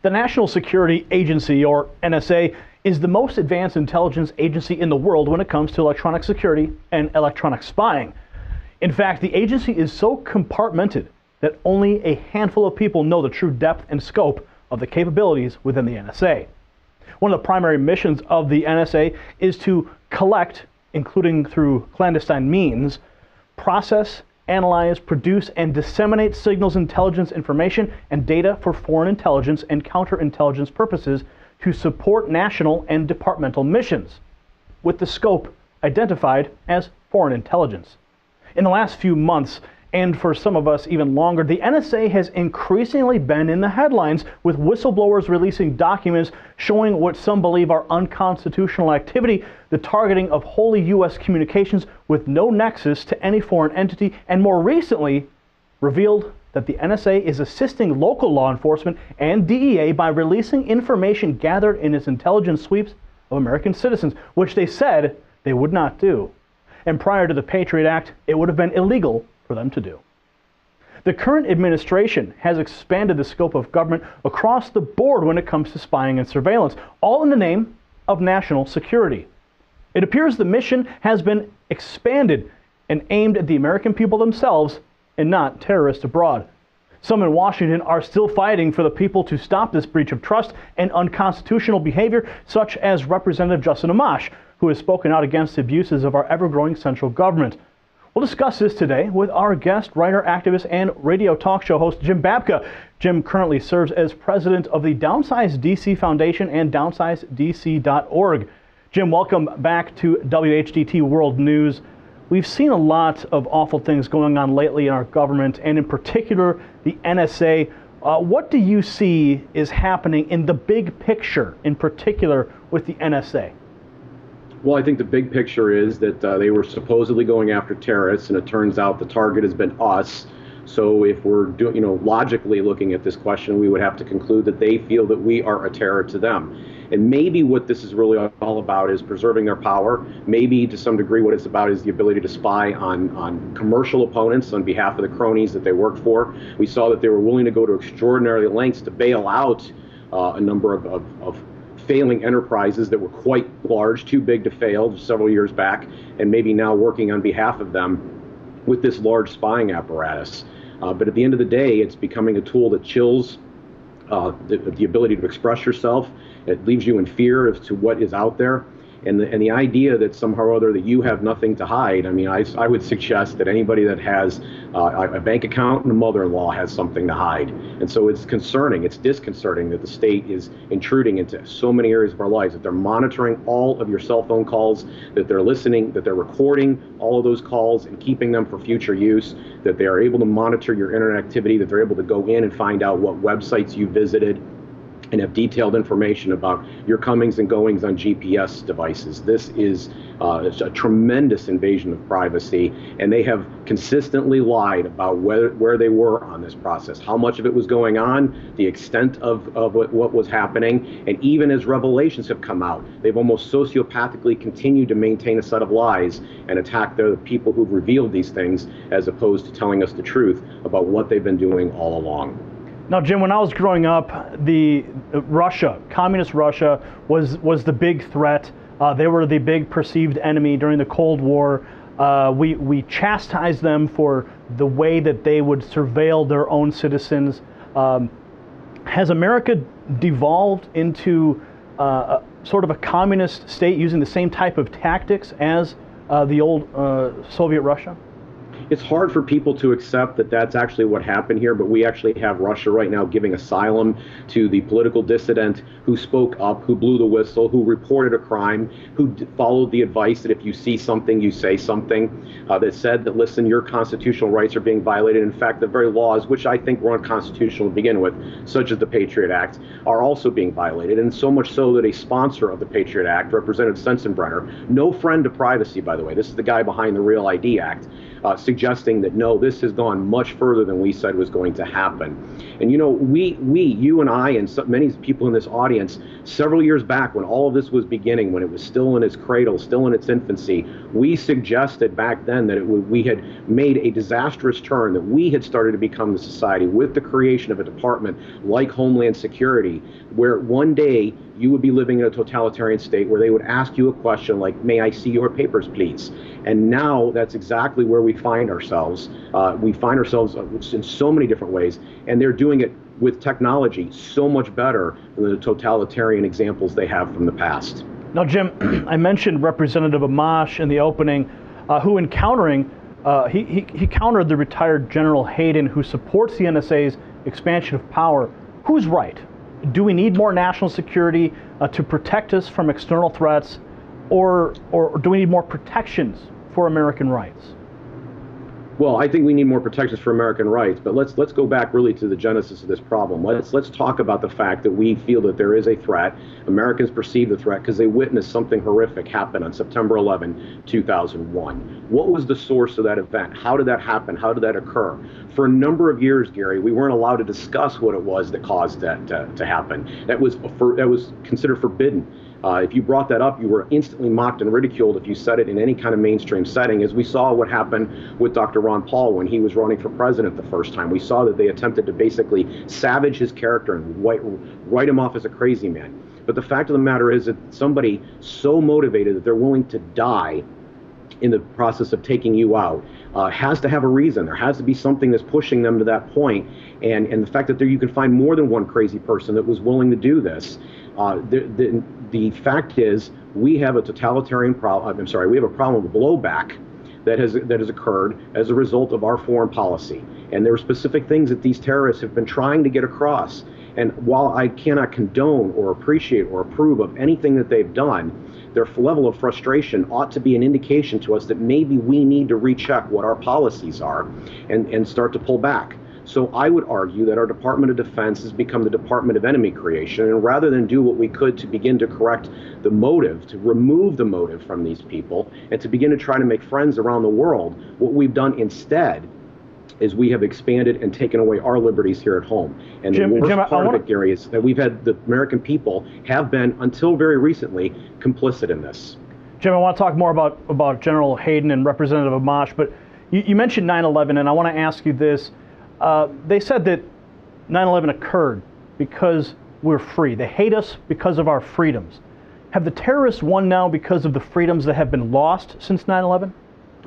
The National Security Agency, or NSA, is the most advanced intelligence agency in the world when it comes to electronic security and electronic spying. In fact, the agency is so compartmented that only a handful of people know the true depth and scope of the capabilities within the NSA. One of the primary missions of the NSA is to collect, including through clandestine means, process, analyze, produce, and disseminate signals, intelligence, information, and data for foreign intelligence and counterintelligence purposes to support national and departmental missions, with the scope identified as foreign intelligence. In the last few months, and for some of us even longer, the NSA has increasingly been in the headlines, with whistleblowers releasing documents showing what some believe are unconstitutional activity, the targeting of wholly U.S. communications with no nexus to any foreign entity, and more recently revealed that the NSA is assisting local law enforcement and DEA by releasing information gathered in its intelligence sweeps of American citizens, which they said they would not do. And prior to the Patriot Act, it would have been illegal for them to do. The current administration has expanded the scope of government across the board when it comes to spying and surveillance, all in the name of national security. It appears the mission has been expanded and aimed at the American people themselves and not terrorists abroad. Some in Washington are still fighting for the people to stop this breach of trust and unconstitutional behavior, such as Representative Justin Amash, who has spoken out against the abuses of our ever-growing central government. We'll discuss this today with our guest, writer, activist, and radio talk show host, Jim Babka. Jim currently serves as president of the Downsize DC Foundation and downsizedc.org. Jim, welcome back to WHDT World News. We've seen a lot of awful things going on lately in our government, and in particular, the NSA. What do you see is happening in the big picture, in particular with the NSA? Well, I think the big picture is that they were supposedly going after terrorists, and it turns out the target has been us. So if we're logically looking at this question, we would have to conclude that they feel that we are a terror to them. And maybe what this is really all about is preserving their power. Maybe to some degree what it's about is the ability to spy on commercial opponents on behalf of the cronies that they work for. We saw that they were willing to go to extraordinary lengths to bail out a number of failing enterprises that were quite large, too big to fail several years back, and maybe now working on behalf of them with this large spying apparatus. But at the end of the day, it's becoming a tool that chills the ability to express yourself. It leaves you in fear as to what is out there. And the idea that somehow or other that you have nothing to hide, I mean, I would suggest that anybody that has a bank account and a mother-in-law has something to hide. And so it's concerning, it's disconcerting that the state is intruding into so many areas of our lives, that they're monitoring all of your cell phone calls, that they're listening, that they're recording all of those calls and keeping them for future use, that they are able to monitor your internet activity, that they're able to go in and find out what websites you visited, and have detailed information about your comings and goings on GPS devices. This is a tremendous invasion of privacy, and they have consistently lied about where they were on this process, how much of it was going on, the extent of what was happening, and even as revelations have come out, they've almost sociopathically continued to maintain a set of lies and attack the people who've revealed these things, as opposed to telling us the truth about what they've been doing all along. Now, Jim, when I was growing up, the communist Russia was the big threat. They were the big perceived enemy during the Cold War. We chastised them for the way that they would surveil their own citizens. Has America devolved into sort of a communist state using the same type of tactics as the old Soviet Russia? It's hard for people to accept that that's actually what happened here, but we actually have Russia right now giving asylum to the political dissident who spoke up, who blew the whistle, who reported a crime, who followed the advice that if you see something, you say something, that said that, listen, your constitutional rights are being violated. In fact, the very laws, which I think were unconstitutional to begin with, such as the Patriot Act, are also being violated. And so much so that a sponsor of the Patriot Act, Representative Sensenbrenner, no friend to privacy, by the way, this is the guy behind the Real ID Act, suggesting that no, this has gone much further than we said was going to happen. And you know, you and I, and so many people in this audience, several years back when all of this was beginning, when it was still in its cradle, still in its infancy, we suggested back then that we had made a disastrous turn, that we had started to become the society with the creation of a department like Homeland Security, where one day you would be living in a totalitarian state where they would ask you a question like, may I see your papers, please? And now that's exactly where we find ourselves. We find ourselves in so many different ways, and they're doing it with technology so much better than the totalitarian examples they have from the past. Now, Jim, I mentioned Representative Amash in the opening, who in countering, he countered the retired General Hayden, who supports the NSA's expansion of power. Who's right? Do we need more national security to protect us from external threats, or do we need more protections for American rights? Well, I think we need more protections for American rights, but let's go back really to the genesis of this problem. Let's talk about the fact that we feel that there is a threat. Americans perceive the threat because they witnessed something horrific happen on September 11, 2001. What was the source of that event? How did that happen? How did that occur? For a number of years, Gary, we weren't allowed to discuss what it was that caused that to happen. That was considered forbidden. If you brought that up, you were instantly mocked and ridiculed if you said it in any kind of mainstream setting, as we saw what happened with Dr. Ron Paul when he was running for president the first time. We saw that they attempted to basically savage his character and write him off as a crazy man. But the fact of the matter is that somebody so motivated that they're willing to die in the process of taking you out has to have a reason. There has to be something that's pushing them to that point. And the fact that you can find more than one crazy person that was willing to do this. The fact is, we have a totalitarian problem. I'm sorry, we have a problem with blowback that has occurred as a result of our foreign policy. And there are specific things that these terrorists have been trying to get across. And while I cannot condone or appreciate or approve of anything that they've done, their level of frustration ought to be an indication to us that maybe we need to recheck what our policies are and start to pull back. So I would argue that our Department of Defense has become the Department of Enemy Creation, and rather than do what we could to begin to correct the motive, to remove the motive from these people, and to begin to try to make friends around the world, what we've done instead is we have expanded and taken away our liberties here at home. And the worst part of it, Gary, is that we've had the American people have been, until very recently, complicit in this. Jim, I want to talk more about General Hayden and Representative Amash, but you mentioned 9/11, and I want to ask you this. They said that 9/11 occurred because we're free. They hate us because of our freedoms. Have the terrorists won now because of the freedoms that have been lost since 9/11?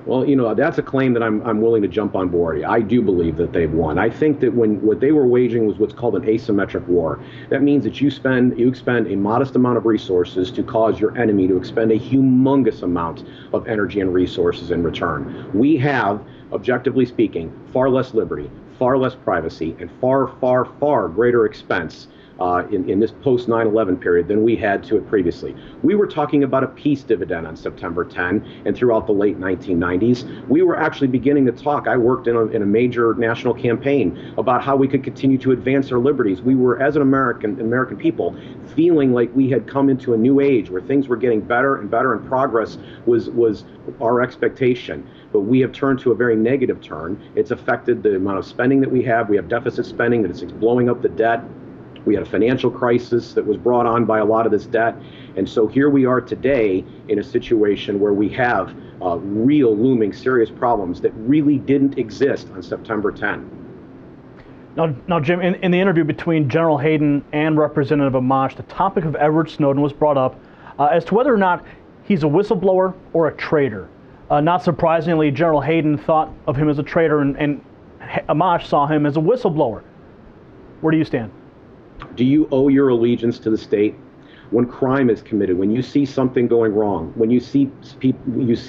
Well, you know, that's a claim that I'm willing to jump on board. I do believe that they've won. I think that what they were waging was what's called an asymmetric war. That means that you expend a modest amount of resources to cause your enemy to expend a humongous amount of energy and resources in return. We have, objectively speaking, far less liberty, far less privacy, and far, far, far greater expense in this post-9/11 period than we had to it previously. We were talking about a peace dividend on September 10 and throughout the late 1990s. We were actually beginning to talk. I worked in a major national campaign about how we could continue to advance our liberties. We were, as an American people, feeling like we had come into a new age where things were getting better and better, and progress was our expectation. But we have turned to a very negative turn. It's affected the amount of spending that we have. We have deficit spending that is blowing up the debt. We had a financial crisis that was brought on by a lot of this debt. And so here we are today in a situation where we have real looming serious problems that really didn't exist on September 10. Now, Jim, in the interview between General Hayden and Representative Amash, the topic of Edward Snowden was brought up as to whether or not he's a whistleblower or a traitor. Not surprisingly, General Hayden thought of him as a traitor, and Amash saw him as a whistleblower. Where do you stand? Do you owe your allegiance to the state? When crime is committed, when you see something going wrong, when you see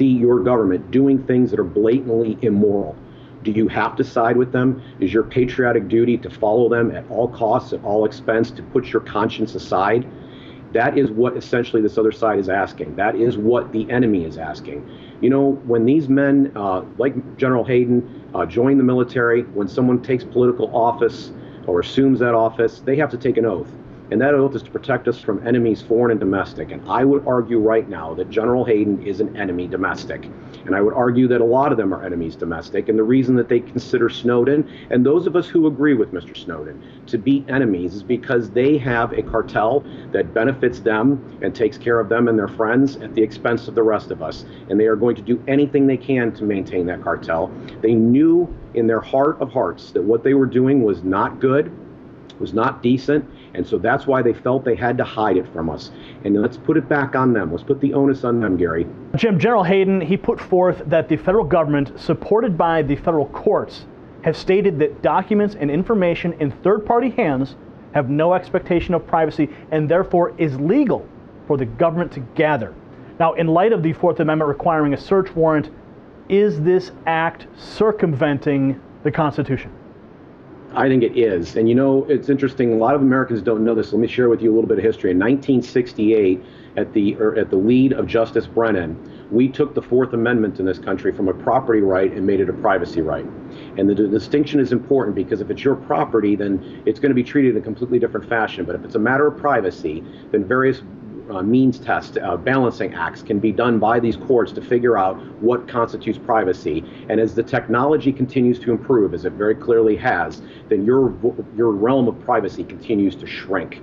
your government doing things that are blatantly immoral, do you have to side with them? Is your patriotic duty to follow them at all costs, at all expense, to put your conscience aside? That is what essentially this other side is asking. That is what the enemy is asking. You know, when these men, like General Hayden, join the military, when someone takes political office or assumes that office, they have to take an oath. And that oath is to protect us from enemies, foreign and domestic. And I would argue right now that General Hayden is an enemy domestic. And I would argue that a lot of them are enemies domestic. And the reason that they consider Snowden, and those of us who agree with Mr. Snowden, to be enemies is because they have a cartel that benefits them and takes care of them and their friends at the expense of the rest of us. And they are going to do anything they can to maintain that cartel. They knew in their heart of hearts that what they were doing was not good, was not decent, and so that's why they felt they had to hide it from us. And let's put it back on them. Let's put the onus on them, Gary. Jim, General Hayden, he put forth that the federal government, supported by the federal courts, have stated that documents and information in third-party hands have no expectation of privacy and therefore is legal for the government to gather. Now, in light of the Fourth Amendment requiring a search warrant, is this act circumventing the Constitution? I think it is. And you know, it's interesting, a lot of Americans don't know this. Let me share with you a little bit of history. In 1968, at the lead of Justice Brennan, we took the Fourth Amendment in this country from a property right and made it a privacy right. And the distinction is important because if it's your property, then it's going to be treated in a completely different fashion. But if it's a matter of privacy, then various means test, balancing acts can be done by these courts to figure out what constitutes privacy. And as the technology continues to improve, as it very clearly has, then your realm of privacy continues to shrink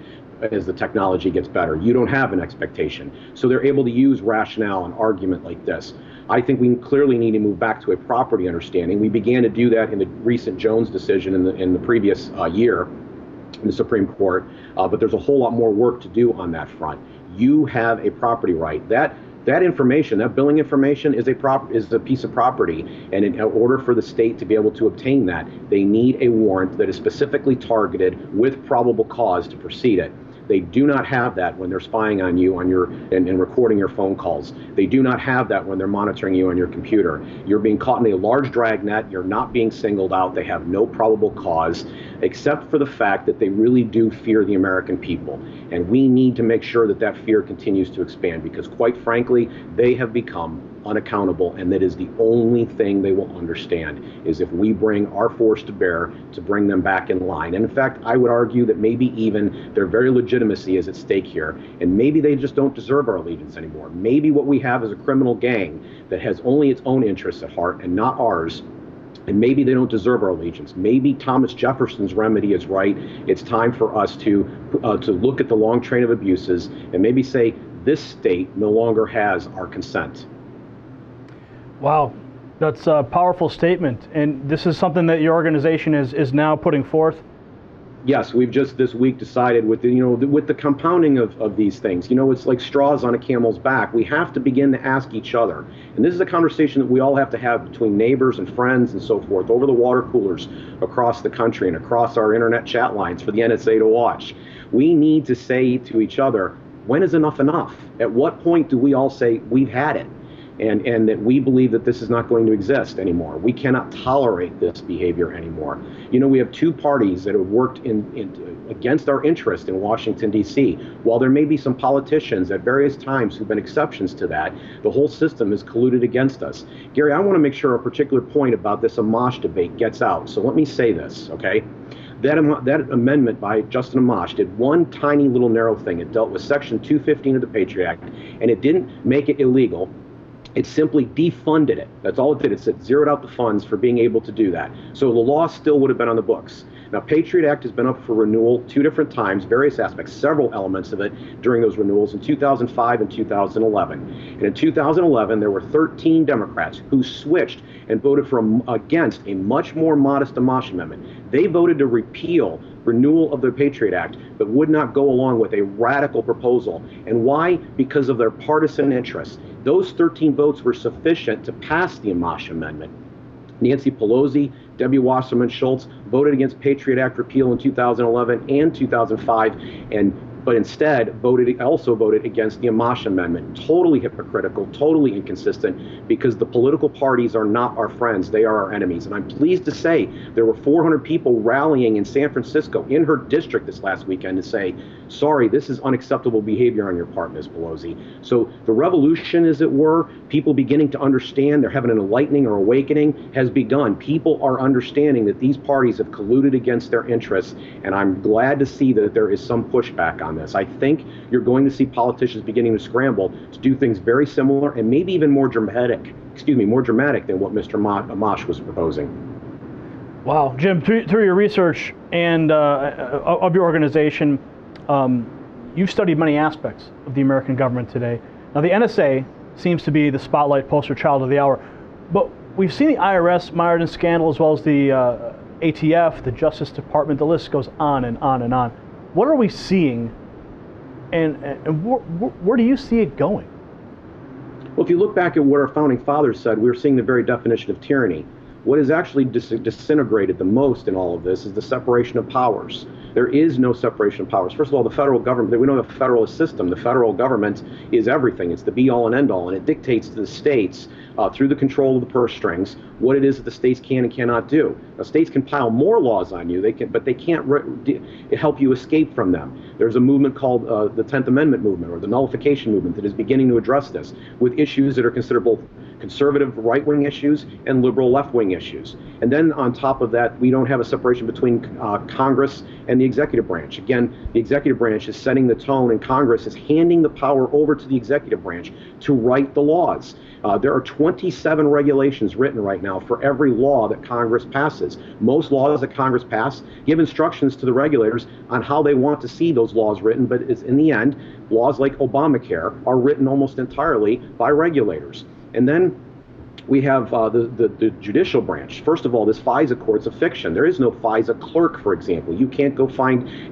as the technology gets better. You don't have an expectation. So they're able to use rationale and argument like this. I think we clearly need to move back to a property understanding. We began to do that in the recent Jones decision in the previous year in the Supreme Court, but there's a whole lot more work to do on that front. You have a property right. That information, that billing information, is a piece of property, and in order for the state to be able to obtain that, they need a warrant that is specifically targeted with probable cause to proceed it. They do not have that when they're spying on you and recording your phone calls. They do not have that when they're monitoring you on your computer. You're being caught in a large dragnet. You're not being singled out. They have no probable cause, except for the fact that they really do fear the American people. And we need to make sure that that fear continues to expand because, quite frankly, they have become unaccountable, and that is the only thing they will understand is if we bring our force to bear to bring them back in line. And in fact, I would argue that maybe even their very legitimacy is at stake here, and maybe they just don't deserve our allegiance anymore. Maybe what we have is a criminal gang that has only its own interests at heart and not ours. And maybe they don't deserve our allegiance. Maybe Thomas Jefferson's remedy is right. It's time for us to look at the long train of abuses and maybe say this state no longer has our consent. Wow, that's a powerful statement. And this is something that your organization is now putting forth? Yes, we've just this week decided with the compounding of these things, it's like straws on a camel's back. We have to begin to ask each other. And this is a conversation that we all have to have between neighbors and friends and so forth over the water coolers across the country and across our internet chat lines for the NSA to watch. We need to say to each other, when is enough enough? At what point do we all say we've had it? And that we believe that this is not going to exist anymore. We cannot tolerate this behavior anymore. We have two parties that have worked against our interest in Washington, D.C. While there may be some politicians at various times who've been exceptions to that, the whole system is colluded against us. Gary, I want to make sure a particular point about this Amash debate gets out. So let me say this, okay? That amendment by Justin Amash did one tiny little narrow thing. It dealt with Section 215 of the Patriot Act, and it didn't make it illegal. It simply defunded it. That's all it did. It zeroed out the funds for being able to do that. So the law still would have been on the books. Now, Patriot Act has been up for renewal 2 different times, various aspects, several elements of it during those renewals in 2005 and 2011. And in 2011, there were 13 Democrats who switched and voted against a much more modest Amash amendment. They voted to repeal renewal of the Patriot Act, but would not go along with a radical proposal. And why? Because of their partisan interests. Those 13 votes were sufficient to pass the Amash amendment. Nancy Pelosi, Debbie Wasserman Schultz voted against Patriot Act repeal in 2011 and 2005, and but instead also voted against the Amash Amendment. Totally hypocritical, totally inconsistent, because the political parties are not our friends, they are our enemies. And I'm pleased to say there were 400 people rallying in San Francisco, in her district this last weekend, to say, sorry, this is unacceptable behavior on your part, Ms. Pelosi. So the revolution, as it were, people beginning to understand, they're having an enlightening or awakening, has begun. People are understanding that these parties have colluded against their interests, and I'm glad to see that there is some pushback on this. I think you're going to see politicians beginning to scramble to do things very similar and maybe even more dramatic than what Mr. Amash was proposing. Wow, Jim, through your research and of your organization, you've studied many aspects of the American government today. Now, the NSA seems to be the spotlight poster child of the hour, but we've seen the IRS mired in scandal, as well as the ATF, the Justice Department. The list goes on and on and on. What are we seeing, and where do you see it going? Well, if you look back at what our founding fathers said, we're seeing the very definition of tyranny. What is actually disintegrated the most in all of this is the separation of powers. There is no separation of powers. First of all, the federal government, we don't have a federalist system. The federal government is everything. It's the be-all and end-all, and it dictates to the states, through the control of the purse strings, what it is that the states can and cannot do. Now, states can pile more laws on you, but they can't help you escape from them. There's a movement called the 10th Amendment movement, or the nullification movement, that is beginning to address this with issues that are considered both conservative right-wing issues and liberal left-wing issues. And then on top of that, we don't have a separation between Congress and the executive branch. Again, the executive branch is setting the tone, and Congress is handing the power over to the executive branch to write the laws. There are 27 regulations written right now for every law that Congress passes. Most laws that Congress pass give instructions to the regulators on how they want to see those laws written, but it's, in the end, laws like Obamacare are written almost entirely by regulators. And then we have the judicial branch. First of all, this FISA court's a fiction. There is no FISA clerk, for example. You can't go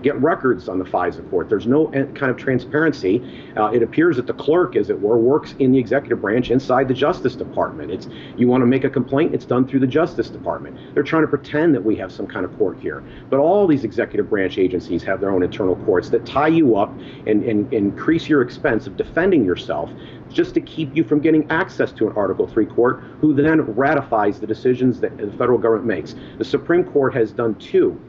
get records on the FISA court. There's no kind of transparency. It appears that the clerk, as it were, works in the executive branch inside the Justice Department. You want to make a complaint, it's done through the Justice Department. They're trying to pretend that we have some kind of court here. But all these executive branch agencies have their own internal courts that tie you up and increase your expense of defending yourself, just to keep you from getting access to an Article III court, who then ratifies the decisions that the federal government makes. The Supreme Court has done two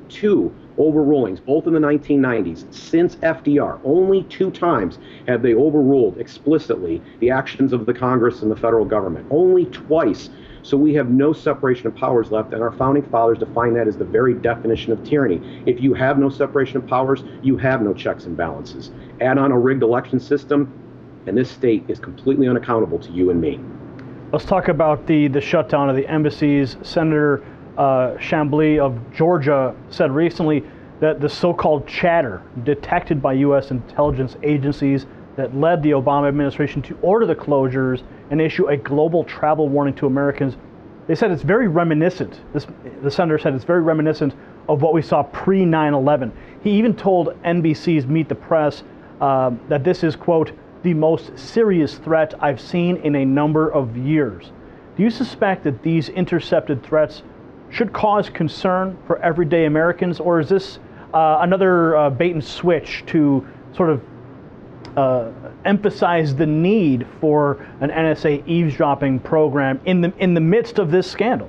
overrulings, both in the 1990s, since FDR. Only 2 times have they overruled explicitly the actions of the Congress and the federal government. Only twice. So we have no separation of powers left, and our founding fathers defined that as the very definition of tyranny. If you have no separation of powers, you have no checks and balances. Add on a rigged election system, and this state is completely unaccountable to you and me. Let's talk about the shutdown of the embassies. Senator Chamblee of Georgia said recently that the so-called chatter detected by U.S. intelligence agencies that led the Obama administration to order the closures and issue a global travel warning to Americans, they said it's very reminiscent. The senator said it's very reminiscent of what we saw pre-9/11. He even told NBC's Meet the Press that this is, quote, the most serious threat I've seen in a number of years. Do you suspect that these intercepted threats should cause concern for everyday Americans, or is this another bait and switch to sort of emphasize the need for an NSA eavesdropping program in the midst of this scandal?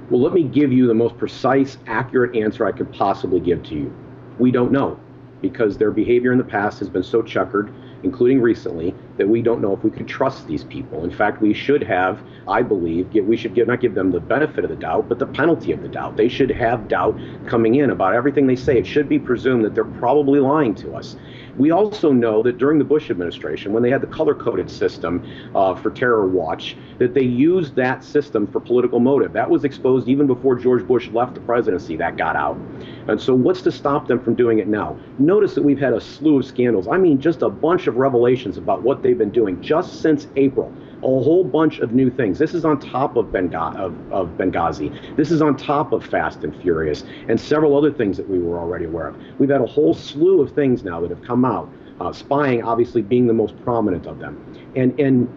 Well, let me give you the most precise, accurate answer I could possibly give to you. We don't know, because their behavior in the past has been so checkered, including recently, that we don't know if we could trust these people. In fact, we should have, I believe, not give them the benefit of the doubt, but the penalty of the doubt. They should have doubt coming in about everything they say. It should be presumed that they're probably lying to us. We also know that during the Bush administration, when they had the color-coded system for terror watch, that they used that system for political motive. That was exposed even before George Bush left the presidency. That got out. And so what's to stop them from doing it now? Notice that we've had a slew of scandals. I mean, just a bunch of revelations about what they've been doing just since April. A whole bunch of new things. This is on top of Benghazi. This is on top of Fast and Furious and several other things that we were already aware of. We've had a whole slew of things now that have come out, spying obviously being the most prominent of them. And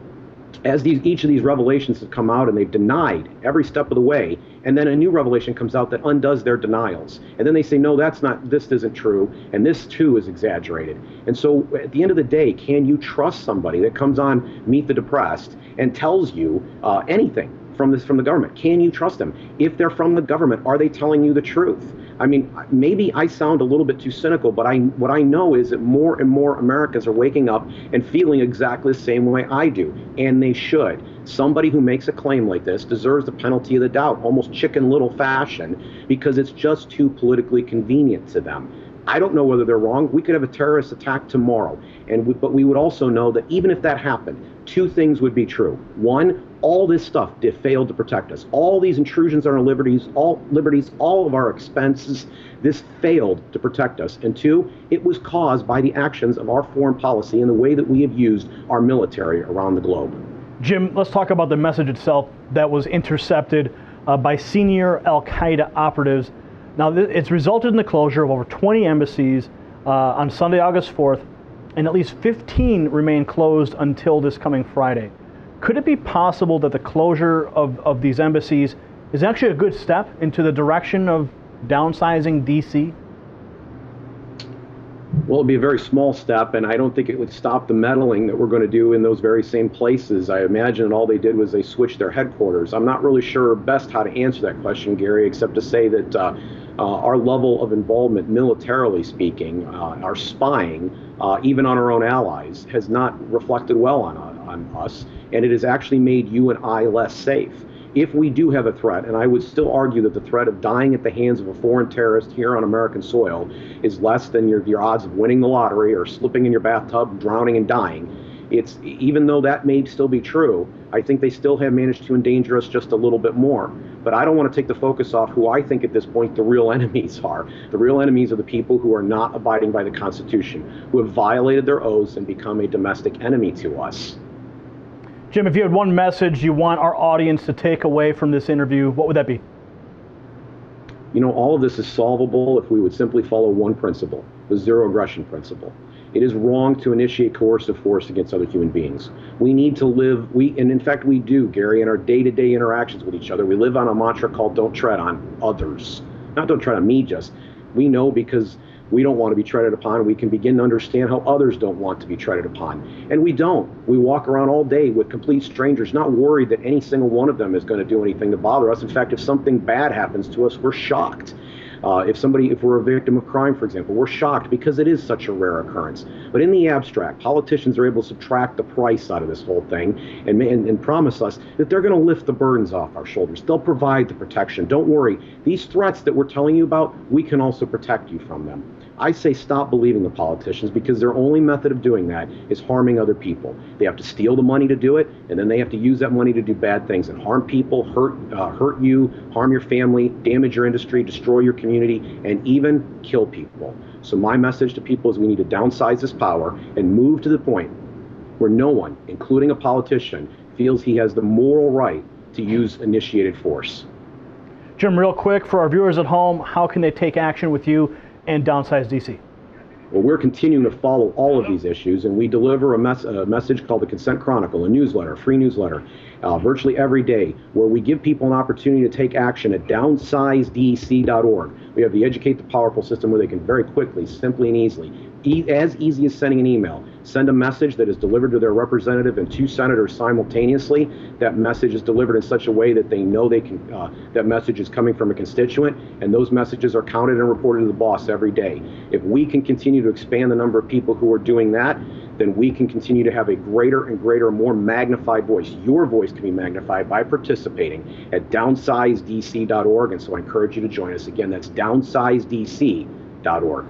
as each of these revelations have come out and they've denied every step of the way and then a new revelation comes out that undoes their denials. And then they say, no, this isn't true, and this too is exaggerated. And so at the end of the day, can you trust somebody that comes on Meet the Depressed and tells you anything from the government? Can you trust them? If they're from the government, are they telling you the truth? I mean, maybe I sound a little bit too cynical, but what I know is that more and more Americans are waking up and feeling exactly the same way I do, and they should. Somebody who makes a claim like this deserves the penalty of the doubt, almost Chicken Little fashion, because it's just too politically convenient to them. I don't know whether they're wrong. We could have a terrorist attack tomorrow, but we would also know that even if that happened, two things would be true. One, all this stuff failed to protect us. All these intrusions on our liberties, all of our expenses, this failed to protect us. And two, it was caused by the actions of our foreign policy and the way that we have used our military around the globe. Jim, let's talk about the message itself that was intercepted by senior Al-Qaeda operatives. Now, it's resulted in the closure of over 20 embassies on Sunday, August 4th, and at least 15 remain closed until this coming Friday. Could it be possible that the closure of these embassies is actually a good step into the direction of downsizing D.C.? Well, it'd be a very small step, and I don't think it would stop the meddling that we're going to do in those very same places. I imagine all they did was they switched their headquarters. I'm not really sure best how to answer that question, Gary, except to say that our level of involvement, militarily speaking, our spying, even on our own allies, has not reflected well on us, and it has actually made you and I less safe. If we do have a threat, and I would still argue that the threat of dying at the hands of a foreign terrorist here on American soil is less than your odds of winning the lottery or slipping in your bathtub, drowning and dying. Even though that may still be true, I think they still have managed to endanger us just a little bit more. But I don't want to take the focus off who I think at this point the real enemies are. The real enemies are the people who are not abiding by the Constitution, who have violated their oaths and become a domestic enemy to us. Jim, if you had one message you want our audience to take away from this interview, what would that be? You know, all of this is solvable if we would simply follow one principle, the zero aggression principle. It is wrong to initiate coercive force against other human beings. We need to live, and in fact we do, Gary, in our day-to-day interactions with each other. We live on a mantra called don't tread on others. Not don't tread on me, just. We know because we don't want to be treaded upon. We can begin to understand how others don't want to be treaded upon. And we don't. We walk around all day with complete strangers, not worried that any single one of them is going to do anything to bother us. In fact, if something bad happens to us, we're shocked. If we're a victim of crime, for example, we're shocked because it is such a rare occurrence. But in the abstract, politicians are able to subtract the price out of this whole thing and promise us that they're going to lift the burdens off our shoulders. They'll provide the protection. Don't worry. These threats that we're telling you about, we can also protect you from them. I say stop believing the politicians, because their only method of doing that is harming other people. They have to steal the money to do it, and then they have to use that money to do bad things and harm people, hurt you, harm your family, damage your industry, destroy your community, and even kill people. So my message to people is we need to downsize this power and move to the point where no one, including a politician, feels he has the moral right to use initiated force. Jim, real quick, for our viewers at home, how can they take action with you and downsize DC? Well, we're continuing to follow all of these issues, and we deliver a message called the Consent Chronicle, a newsletter, a free newsletter, virtually every day, where we give people an opportunity to take action at downsizedc.org. We have the Educate the Powerful system where they can very quickly, simply and easily, as easy as sending an email, send a message that is delivered to their representative and 2 senators simultaneously. That message is delivered in such a way that they know that message is coming from a constituent, and those messages are counted and reported to the boss every day. If we can continue to expand the number of people who are doing that, then we can continue to have a greater and greater, more magnified voice. Your voice can be magnified by participating at downsizedc.org, and so I encourage you to join us. Again, that's downsizedc.org.